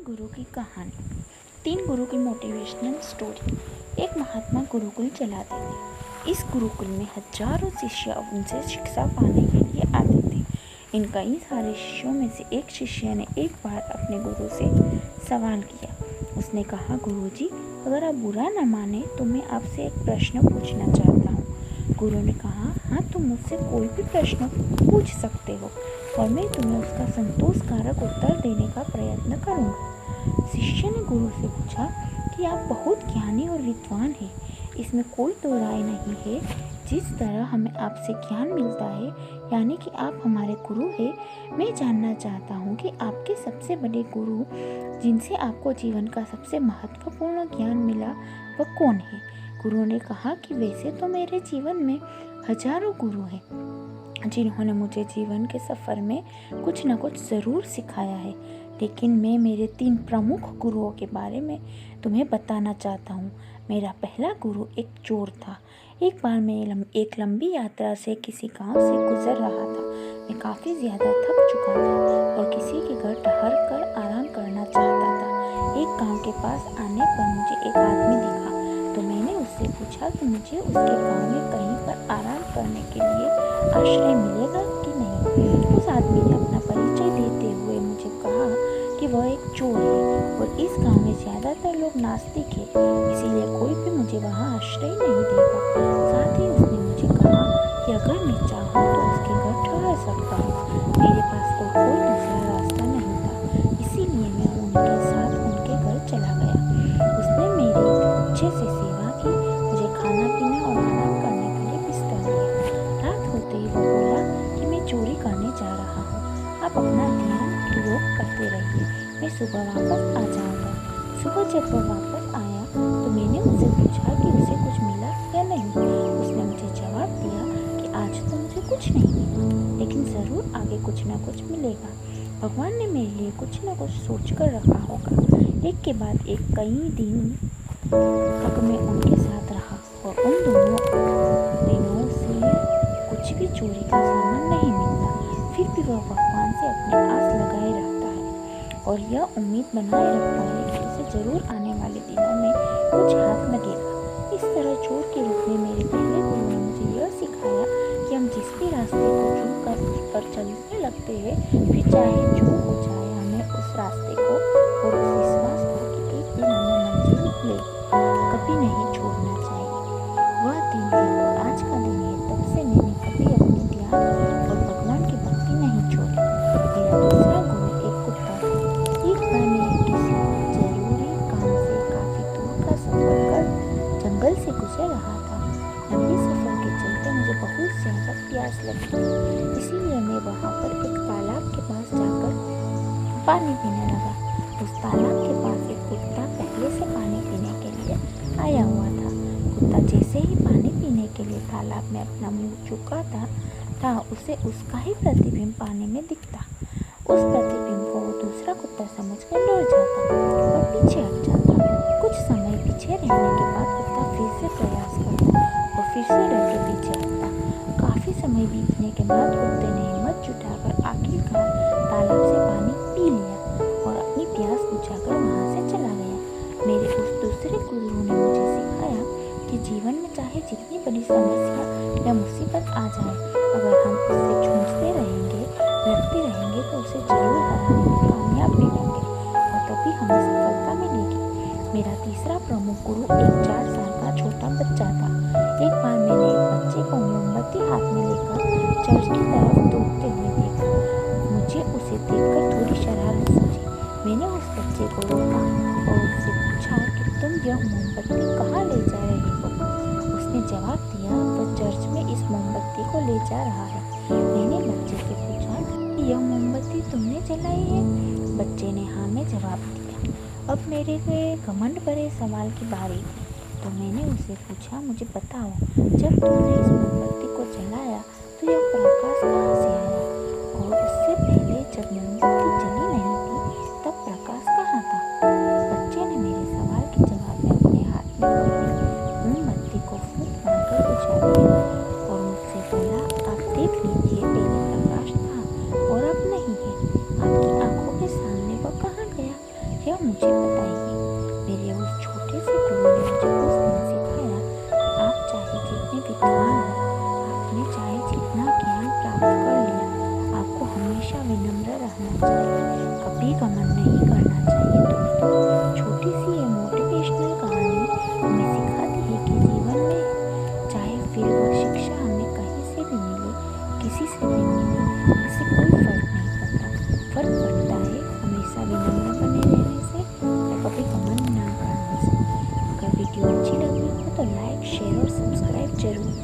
गुरु की कहानी। 3 गुरु की मोटिवेशनल स्टोरी। एक महात्मा गुरुकुल चलाते थे। इस गुरुकुल में हजारों शिष्य उनसे शिक्षा पाने के लिए आते थे। इन कई सारे शिष्यों में से एक शिष्य ने एक बार अपने गुरु से सवाल किया। उसने कहा, गुरुजी, अगर आप बुरा न माने तो मैं आपसे एक प्रश्न पूछना चाहता हूँ। गुरु ने कहा, हाँ, तुम मुझसे कोई भी प्रश्न पूछ सकते हो और मैं तुम्हें उसका संतोषकारक उत्तर देने का प्रयत्न करूँगा। शिष्य ने गुरु से पूछा कि आप बहुत ज्ञानी और विद्वान हैं, इसमें कोई दो राय नहीं है। जिस तरह हमें आपसे ज्ञान मिलता है, यानी कि आप हमारे गुरु हैं, मैं जानना चाहता हूँ कि आपके सबसे बड़े गुरु जिनसे आपको जीवन का सबसे महत्वपूर्ण ज्ञान मिला वह कौन है। गुरु ने कहा कि वैसे तो मेरे जीवन में हजारों गुरु हैं जिन्होंने मुझे जीवन के सफ़र में कुछ न कुछ ज़रूर सिखाया है, लेकिन मैं मेरे 3 प्रमुख गुरुओं के बारे में तुम्हें बताना चाहता हूँ। मेरा पहला गुरु एक चोर था। एक बार मैं एक लंबी यात्रा से किसी गांव से गुजर रहा था। मैं काफ़ी ज़्यादा थक चुका था और किसी के घर ठहर कर आराम करना चाहता था। एक गांव के पास आने पर मुझे एक आदमी दिखा, तो मैंने उससे पूछा कि मुझे उसके गांव में कहीं पर आराम करने के लिए आश्रय मिलेगा कि नहीं। उस आदमी ने अपना परिचय देते हुए मुझे कहा कि वह एक चोर है और इस गांव में ज़्यादातर लोग नास्तिक हैं, इसीलिए कोई भी मुझे वहां आश्रय नहीं देगा। साथ ही उसने मुझे कहा कि अगर मैं चाहूँ तो उसके घर ठहर सकता हूँ। मेरे पास और कोई दूसरा रास्ता नहीं था, इसीलिए मैं उनके साथ उनके घर चला गया। उसने मेरी अच्छे से सेवा की, मुझे खाना पीना और आराम करने के लिए बिस्तर दिया। रात होते ही वो बोला कि मैं चोरी करने जा रहा हूँ, आप अपना ध्यान योग करते रहिए, मैं सुबह वापस आ जाऊँगा। सुबह जब वो वापस आया तो मैंने उससे पूछा कि उसे कुछ मिला या नहीं। उसने मुझे जवाब दिया कि आज तो मुझे कुछ नहीं मिला, लेकिन ज़रूर आगे कुछ ना कुछ मिलेगा। भगवान ने मेरे लिए कुछ ना कुछ सोच कर रखा होगा। एक के बाद एक कई दिन तक मैं उनके साथ रहा और उन दोनों दिनों से कुछ भी चोरी का सामान नहीं मिलता। फिर भी वह भगवान से अपनी आस लगाए रहता है और यह उम्मीद बनाए रखता है कि उसे जरूर आने वाले दिनों में कुछ हाथ लगेगा। इस तरह चोर के रूप में मेरे पहले गुरु ने मुझे यह सिखाया कि हम जिस भी रास्ते को चुन कर उस पर चलने लगते हैं, फिर चाहे जो हो जाए, हमें उस रास्ते को और उस विश्वास को कि एक दिन हमें मंजिल मिलेगी कभी नहीं छोड़ना चाहिए। वह दिन है और आज का दिन है। तब से मैंने कभी अपनी ध्यान और भगवान की भक्ति नहीं छोड़ी। मेरा दूसरा गुरु एक कुत्ता था। एक बार मैं किसी जरूरी काम से काफी दूर का सफर कर जंगल से गुजर रहा था। लंबे सफर के चलते मुझे बहुत ज्यादा प्यास लगी, इसीलिए मैं वहां पर एक तालाब के पास जाकर पानी पीने लगा। उस तालाब के पास एक कुत्ता पहले से पानी पीने के लिए आया हुआ था। कुत्ता जैसे ही पानी पीने के लिए तालाब में अपना मुंह चुकाता था, उसे उसका ही प्रतिबिंब पानी में दिखता। उस प्रतिबिंब को वो दूसरा कुत्ता समझकर डर जाता और पीछे हट जाता। कुछ समय पीछे रहने के बाद कुत्ता फिर से प्रयास करता और फिर से डर के पीछे हटता। काफी समय बीतने के बाद कुत्ते ने हिम्मत जुटाकर आखिरकार तालाब से पानी पी लिया और अपनी प्यास बुझाकर वहां से चला गया। मेरे उस दूसरे गुरु ने मुझे सिखाया कि जीवन में चाहे जितनी बड़ी समस्या या मुसीबत आ जाए, अगर हम उससे जूझते रहेंगे, लड़ते रहेंगे, तो उसे जरूर हराने में कामयाब भी होंगे और तभी हमें सफलता मिलेगी। मेरा तीसरा प्रमुख गुरु एक 4 साल का छोटा बच्चा था। एक बार मैंने एक बच्चे को मोमबत्ती हाथ में लेकर चर्च की तरफ दौड़ते हुए देखा। मुझे उसे देखकर थोड़ी शरारत सूझी। मैंने उस बच्चे को रोका और उससे पूछा कि तुम यह मोमबत्ती कहाँ ले जा रहे हो। उसने जवाब दिया, वह चर्च में इस मोमबत्ती को ले जा रहा है। मैंने बच्चे से पूछा कि यह मोमबत्ती तुमने जलाई है। बच्चे ने हाँ में जवाब दिया। अब मेरे घमंड भरे सवाल की बारी थी, तो मैंने उससे पूछा, मुझे बताओ, जब तुमने इस मोमबत्ती को जलाया तो यह प्रकाश कहाँ से आया, और उससे पहले जब मोमबत्ती जली नहीं थी तब प्रकाश कहाँ था। बच्चे ने मेरे सवाल के जवाब में अपने हाथ में पकड़ी मोमबत्ती को फूंक मारकर बुझा दिया और मुझसे बोला, आप देख लीजिए, पहले प्रकाश था और अब नहीं है। आपकी आंखों के सामने वह कहाँ गया। कृपया मुझे बताइए। मेरे उस छोटे से गुरु ने मुझे उस दिन सिखाया कि आप चाहे जितने विद्वान हो, आपने चाहे जितना ज्ञान प्राप्त कर लिया, आपको हमेशा विनम्र रहना चाहिए, कभी घमंड नहीं करना चाहिए। दोस्तों, छोटी सी ये मोटिवेशनल कहानी हमें सिखाती है कि जीवन में चाहे फिर वह शिक्षा हमें कहीं से भी मिले, किसी से भी मिले, इससे कोई फर्क नहीं पड़ता। फर्क पड़ता है हमेशा विनम्र बने रहने से और कभी घमंड ना करने से। अगर वीडियो अच्छी लगी हो तो लाइक, शेयर और सब्सक्राइब जरूर।